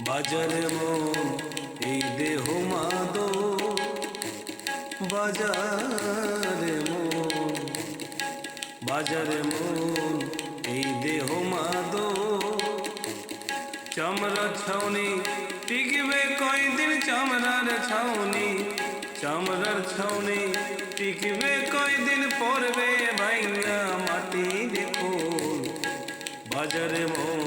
বাজারে মন এই দেহ মাদো, বাজারে মন, বাজারে মন এই দেহ মাদো। চামড়ার ছাউনি টিকবে কয়দিন, চামড়ার ছাউনি, চামড়ার ছাউনি টিকবে কয়দিন, পড়বে ভাইঙ্গা মাটি দেখো। বাজারে মন